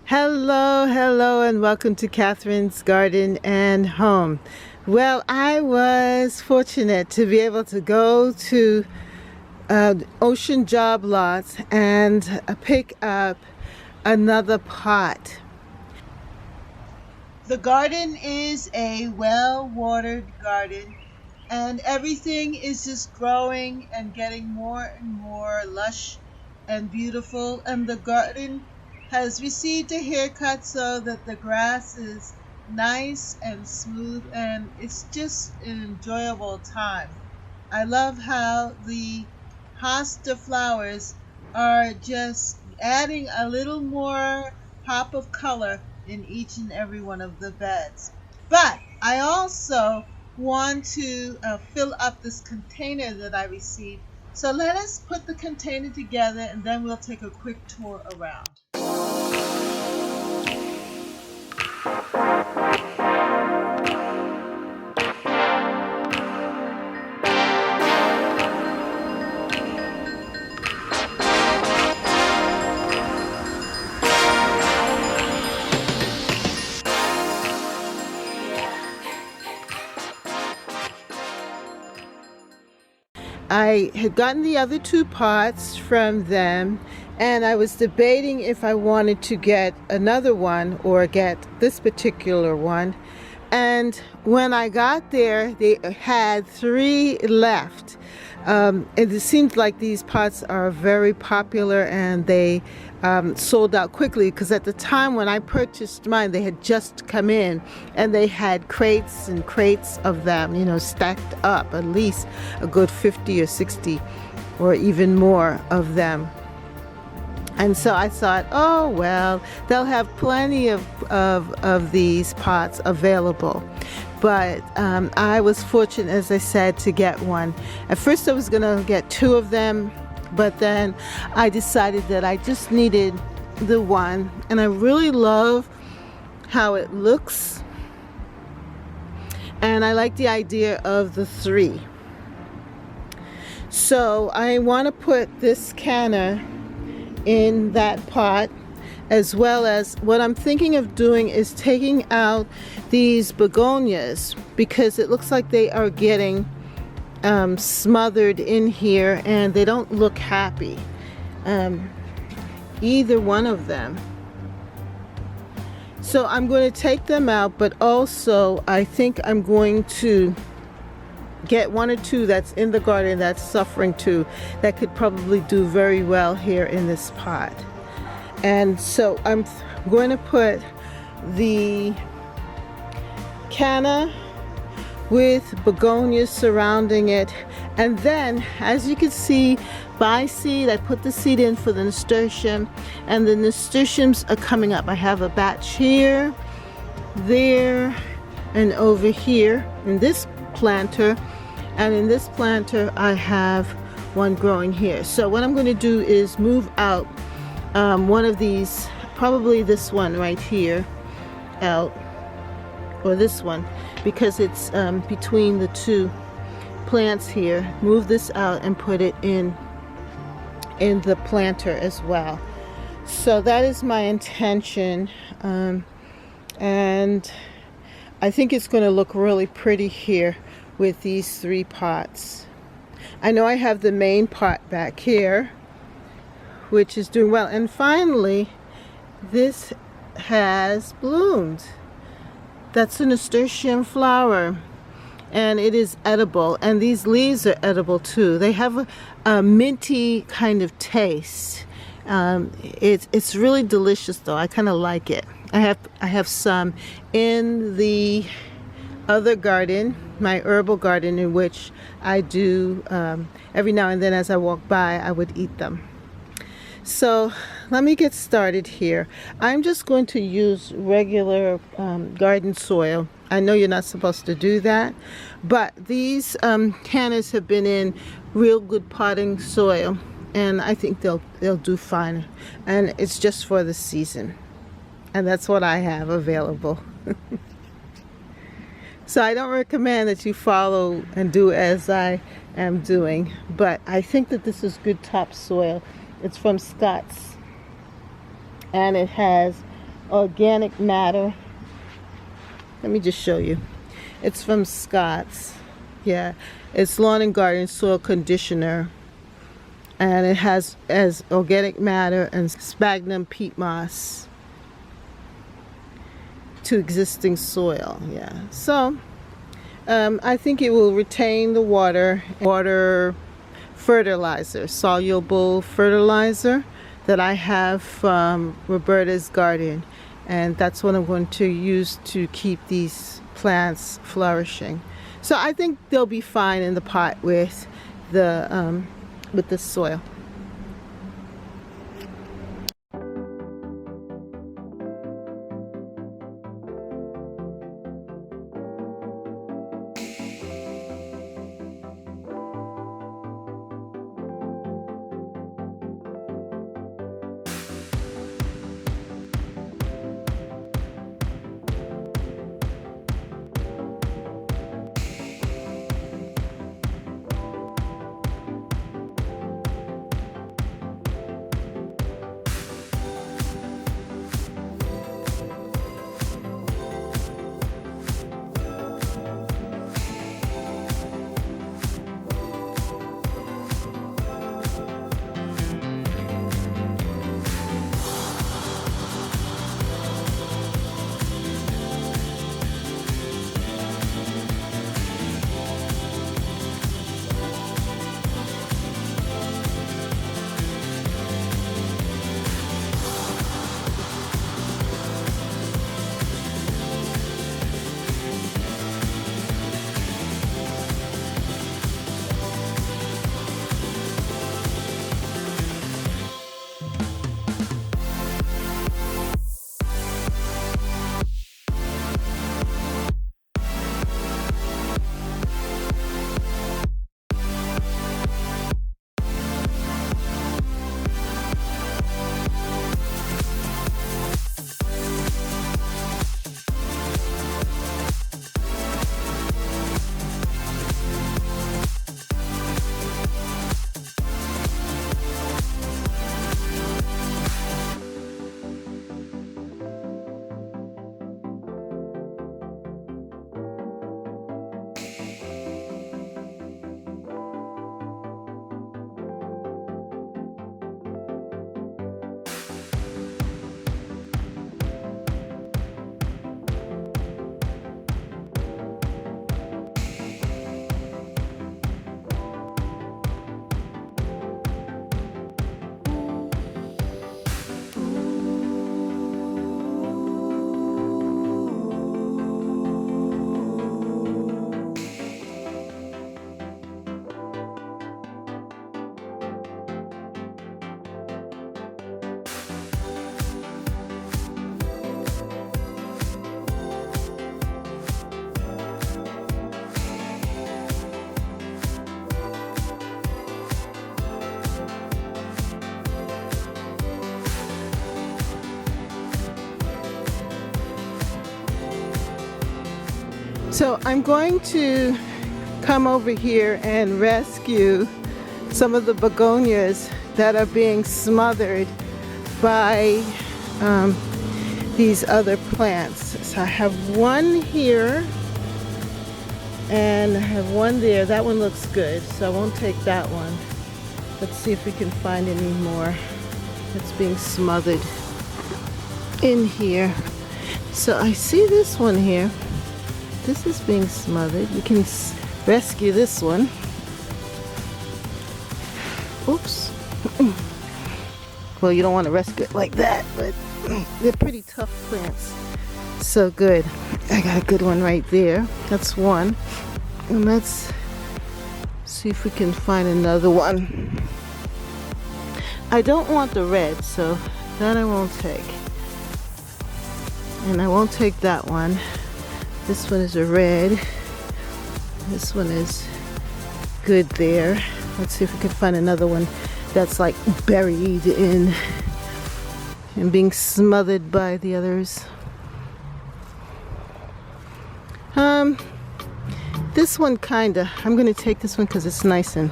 Hello, and welcome to Catherine's Garden and Home. Well, I was fortunate to be able to go to Ocean Job Lots and pick up another pot. The garden is a well-watered garden, and everything is just growing and getting more and more lush and beautiful, and the garden has received a haircut so that the grass is nice and smooth, and it's just an enjoyable time. I love how the hosta flowers are just adding a little more pop of color in each and every one of the beds. But I also want to fill up this container that I received. So let us put the container together and then we'll take a quick tour around. I had gotten the other two pots from them, and I was debating if I wanted to get another one or get this particular one. And when I got there, they had 3 left. It seems like these pots are very popular, and they sold out quickly, because at the time when I purchased mine, they had just come in and they had crates and crates of them, stacked up, at least a good 50 or 60 or even more of them. And so I thought, oh well, they'll have plenty of these pots available. But I was fortunate, as I said, to get one. At first I was going to get 2 of them, but then I decided that I just needed the one. And I really love how it looks. And I like the idea of the 3. So I want to put this canna in that pot, as well as what I'm thinking of doing is taking out these begonias, because it looks like they are getting smothered in here and they don't look happy, either one of them. So I'm going to take them out, but also I think I'm going to get 1 or 2 that's in the garden that's suffering too, that could probably do very well here in this pot. And so I'm going to put the canna with begonias surrounding it, and then, as you can see, by seed, I put the seed in for the nasturtium, and the nasturtiums are coming up. I have a batch here, there, and over here in this planter, and in this planter I have one growing here. So what I'm going to do is move out one of these, probably this one right here, out, or this one, because it's between the 2 plants here. Move this out and put it in the planter as well. So that is my intention, and I think it's going to look really pretty here with these 3 pots. I know I have the main pot back here, which is doing well. And finally, this has bloomed. That's a nasturtium flower, and it is edible. And these leaves are edible too. They have a minty kind of taste. It's really delicious though. I kind of like it. I have some in the other garden, my herbal garden, in which I do every now and then as I walk by, I would eat them. So let me get started here. I'm just going to use regular garden soil. I know you're not supposed to do that, but these cannas have been in real good potting soil, and I think they'll do fine. And it's just for the season, and that's what I have available. So I don't recommend that you follow and do as I am doing, but I think that this is good topsoil. It's from Scott's, and it has organic matter. Let me just show you. It's from Scott's. Yeah, it's lawn and garden soil conditioner, and it has as organic matter and sphagnum peat moss to existing soil. Yeah, so I think it will retain the water fertilizer, soluble fertilizer that I have from Roberta's garden, and that's what I'm going to use to keep these plants flourishing. So I think they'll be fine in the pot with the soil. So I'm going to come over here and rescue some of the begonias that are being smothered by these other plants. So I have one here and I have one there. That one looks good, so I won't take that one. Let's see if we can find any more that's being smothered in here. So I see this one here. This is being smothered. You can rescue this one. Oops. Well, you don't want to rescue it like that, but they're pretty tough plants. So good. I got a good one right there. That's one. And let's see if we can find another one. I don't want the red, so that I won't take. And I won't take that one. This one is a red. This one is good there. Let's see if we can find another one that's like buried in and being smothered by the others. This one kinda. I'm gonna take this one because it's nice and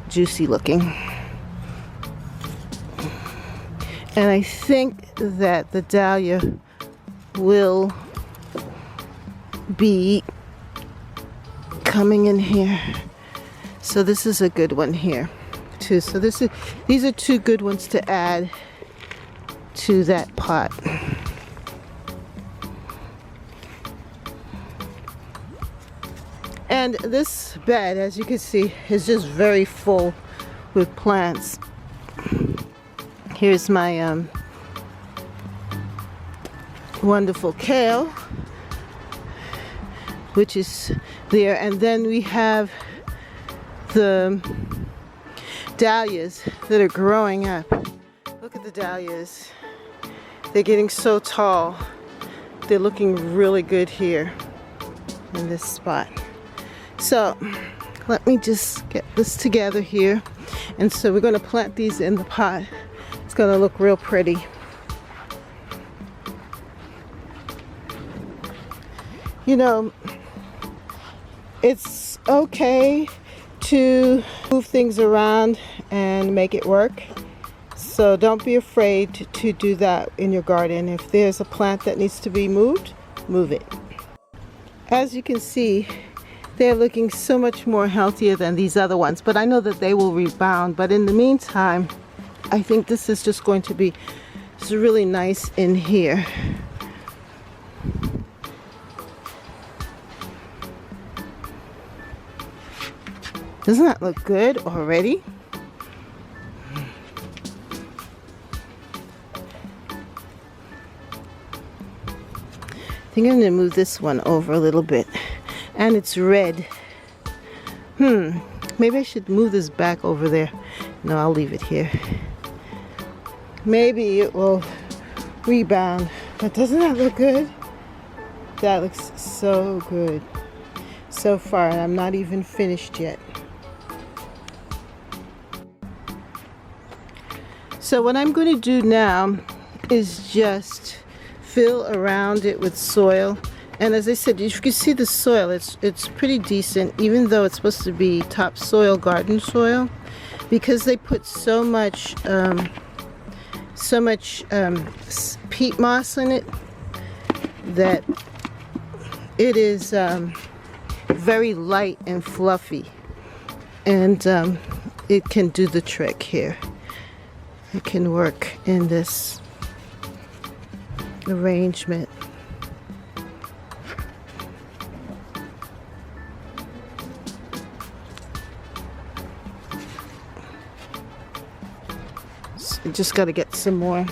juicy looking. And I think that the dahlia will be coming in here. So this is a good one here too. So these are two good ones to add to that pot. And this bed, as you can see, is just very full with plants. Here's my wonderful kale, which is there, and then we have the dahlias that are growing up. Look at the dahlias. They're getting so tall. They're looking really good here in this spot. So let me just get this together here. And so we're going to plant these in the pot. It's going to look real pretty. You know, it's okay to move things around and make it work. So don't be afraid to do that in your garden. If there's a plant that needs to be moved, move it. As you can see, they're looking so much more healthier than these other ones, but I know that they will rebound. But in the meantime, I think this is just going to be really nice in here. Doesn't that look good already? I think I'm going to move this one over a little bit. And it's red. Maybe I should move this back over there. No, I'll leave it here. Maybe it will rebound. But doesn't that look good? That looks so good so far, and I'm not even finished yet. So what I'm going to do now is just fill around it with soil. And as I said, you can see the soil, it's pretty decent, even though it's supposed to be topsoil, garden soil, because they put so much peat moss in it that it is very light and fluffy, and it can do the trick here. It can work in this arrangement. So just got to get some more.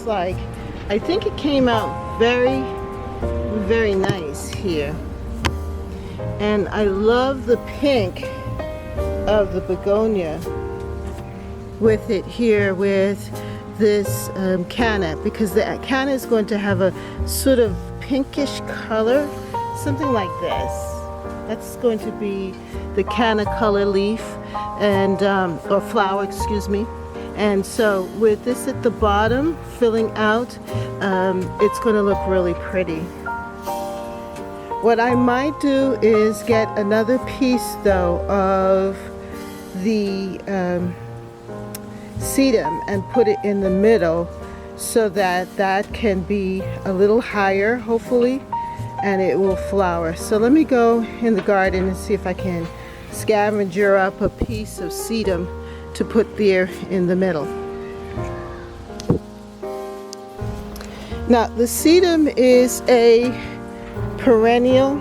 Like, I think it came out very, very nice here, and I love the pink of the begonia with it here with this canna, because the canna is going to have a sort of pinkish color, something like this. That's going to be the canna color leaf and or flower, excuse me. And so with this at the bottom filling out, it's going to look really pretty. What I might do is get another piece though of the sedum and put it in the middle so that that can be a little higher, hopefully, and it will flower. So let me go in the garden and see if I can scavenger up a piece of sedum to put there in the middle. Now the sedum is a perennial,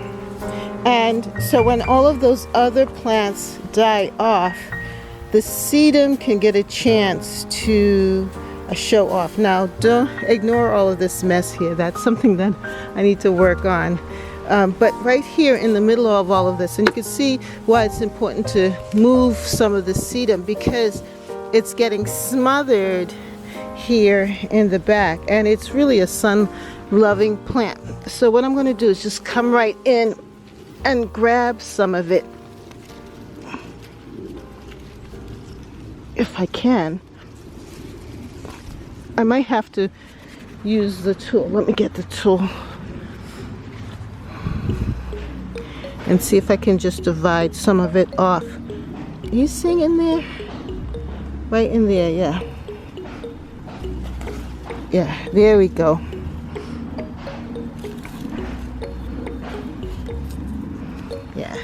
and so when all of those other plants die off, the sedum can get a chance to show off. Now don't ignore all of this mess here. That's something that I need to work on. But right here in the middle of all of this, and you can see why it's important to move some of the sedum, because it's getting smothered here in the back, and it's really a sun-loving plant. So what I'm going to do is just come right in and grab some of it, if I can. I might have to use the tool. Let me get the tool and see if I can just divide some of it off. Are you seeing in there? Right in there, yeah. Yeah, there we go. Yeah.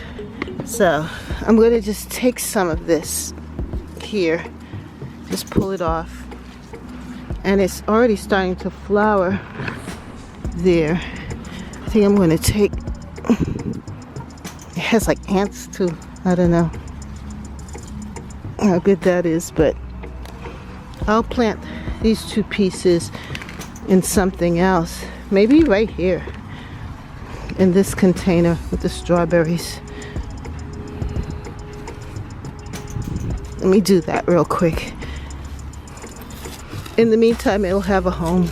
So I'm going to just take some of this here, just pull it off. And it's already starting to flower there. I think I'm going to take, it has like ants too. I don't know how good that is, but I'll plant these two pieces in something else. Maybe right here in this container with the strawberries. Let me do that real quick. In the meantime, it'll have a home.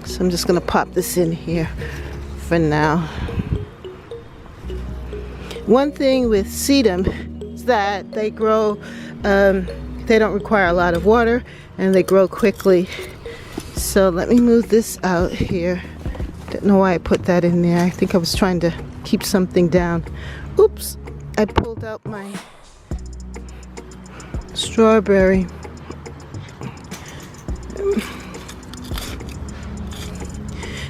So I'm just going to pop this in here for now. One thing with sedum is that they grow, they don't require a lot of water, and they grow quickly. So let me move this out here. Don't know why I put that in there. I think I was trying to keep something down. Oops, I pulled out my strawberry.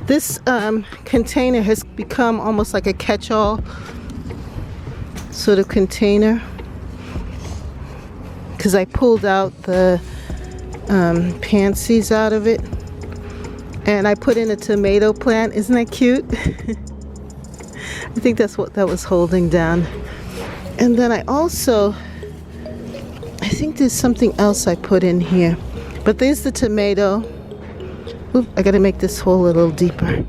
This container has become almost like a catch-all sort of container, because I pulled out the pansies out of it and I put in a tomato plant. Isn't that cute? I think that's what that was holding down. And then I think there's something else I put in here, but there's the tomato. Oop, I gotta make this hole a little deeper.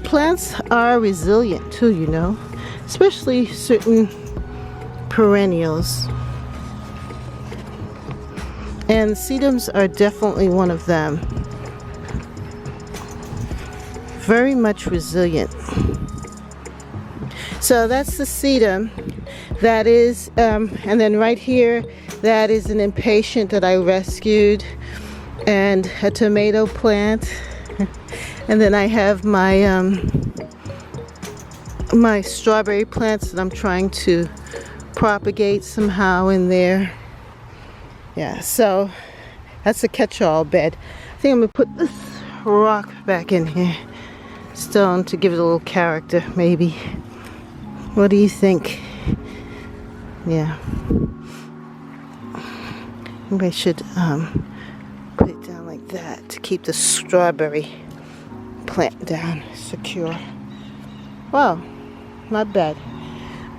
Plants are resilient too, you know, especially certain perennials. And sedums are definitely one of them. Very much resilient. So that's the sedum. That is, and then right here, that is an impatient that I rescued, and a tomato plant. And then I have my my strawberry plants that I'm trying to propagate somehow in there. Yeah, so that's a catch-all bed. I think I'm gonna put this rock back in here, stone, to give it a little character, maybe. What do you think? Yeah, maybe I should put it down like that to keep the strawberry plant down secure. Wow, not bad.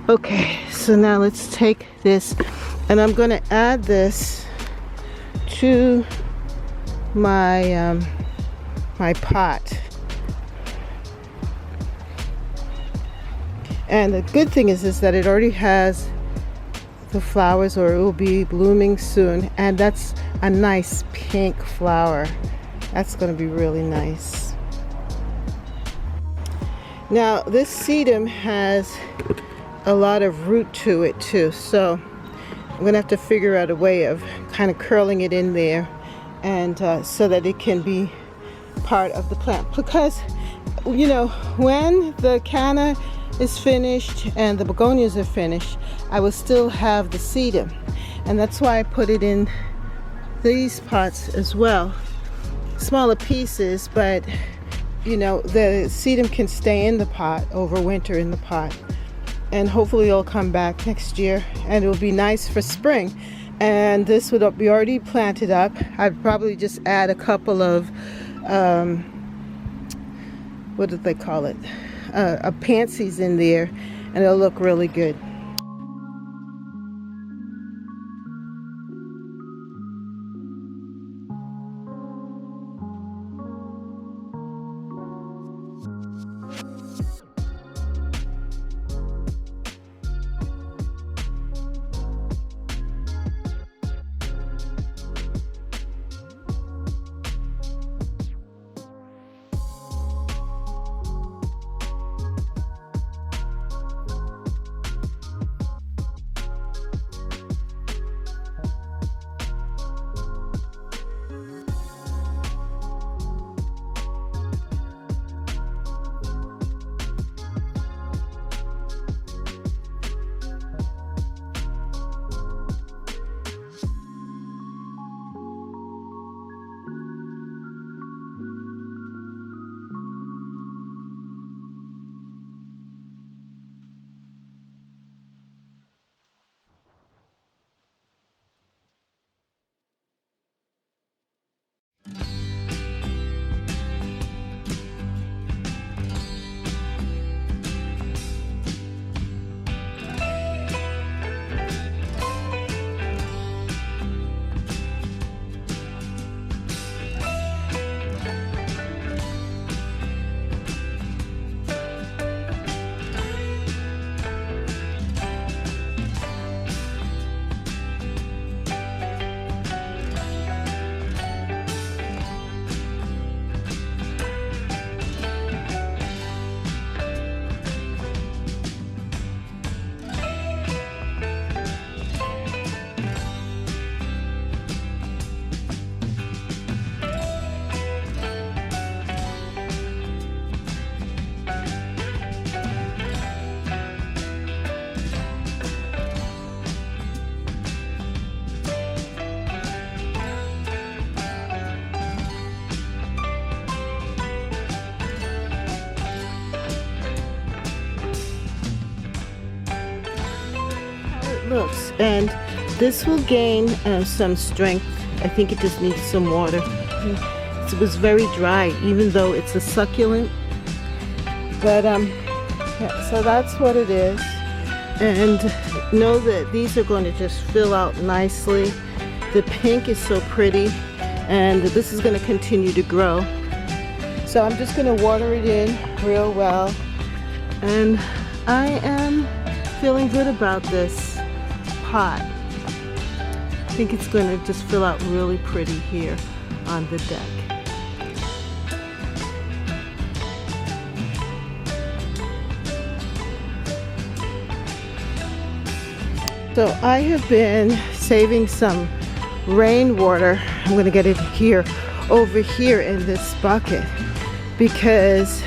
Okay, so now let's take this, and I'm going to add this to my my pot. And the good thing is that it already has the flowers, or it will be blooming soon. And that's a nice pink flower. That's going to be really nice. Now this sedum has a lot of root to it too, so I'm going to have to figure out a way of kind of curling it in there, and so that it can be part of the plant. Because, you know, when the canna is finished and the begonias are finished, I will still have the sedum, and that's why I put it in these pots as well. Smaller pieces, but you know, the sedum can stay in the pot over winter in the pot, and hopefully it'll come back next year, and it'll be nice for spring. And this would be already planted up. I'd probably just add a couple of what do they call it, pansies in there, and it'll look really good. Looks, and this will gain some strength. I think it just needs some water. It was very dry, even though it's a succulent, but yeah, so that's what it is. And know that these are going to just fill out nicely. The pink is so pretty, and this is going to continue to grow. So I'm just going to water it in real well, and I am feeling good about this pot. I think it's going to just fill out really pretty here on the deck. So I have been saving some rainwater. I'm going to get it here, over here in this bucket, because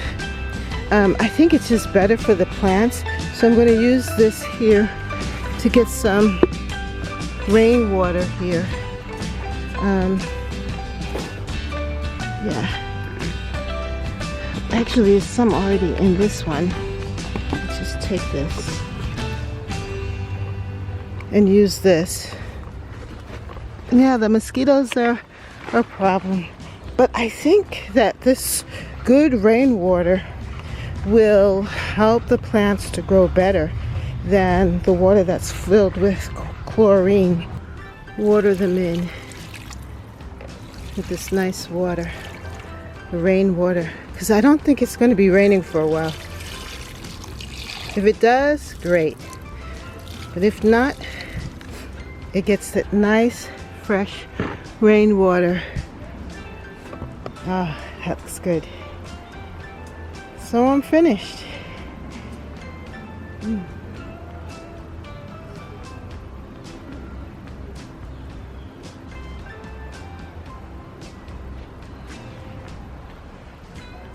I think it's just better for the plants. So I'm going to use this here to get some rainwater here. Yeah, actually there's some already in this one. Let's just take this and use this. Yeah, the mosquitoes are a problem, but I think that this good rainwater will help the plants to grow better than the water that's filled with chlorine. Water them in with this nice water, the rainwater, because I don't think it's going to be raining for a while. If it does, great, but if not, it gets that nice, fresh rainwater. Ah, that looks good. So I'm finished.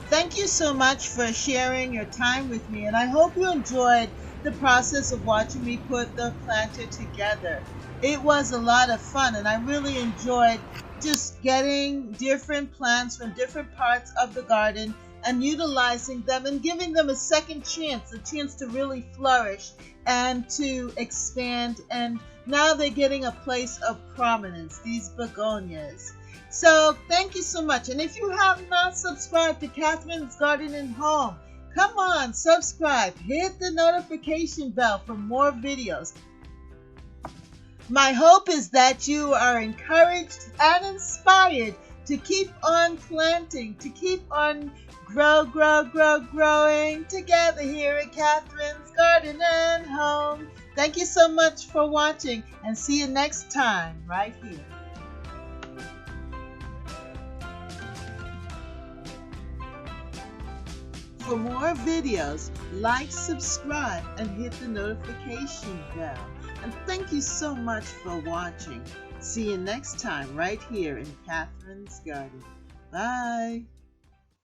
Thank you so much for sharing your time with me, and I hope you enjoyed the process of watching me put the planter together. It was a lot of fun, and I really enjoyed just getting different plants from different parts of the garden and utilizing them and giving them a second chance, a chance to really flourish and to expand. And now they're getting a place of prominence, these begonias. So thank you so much. And if you have not subscribed to Catherine's Garden and Home, come on, subscribe. Hit the notification bell for more videos. My hope is that you are encouraged and inspired to keep on planting, to keep on growing together here at Catherine's Garden and Home. Thank you so much for watching, and see you next time right here. For more videos, like, subscribe, and hit the notification bell. And thank you so much for watching. See you next time right here in Catherine's Garden. Bye.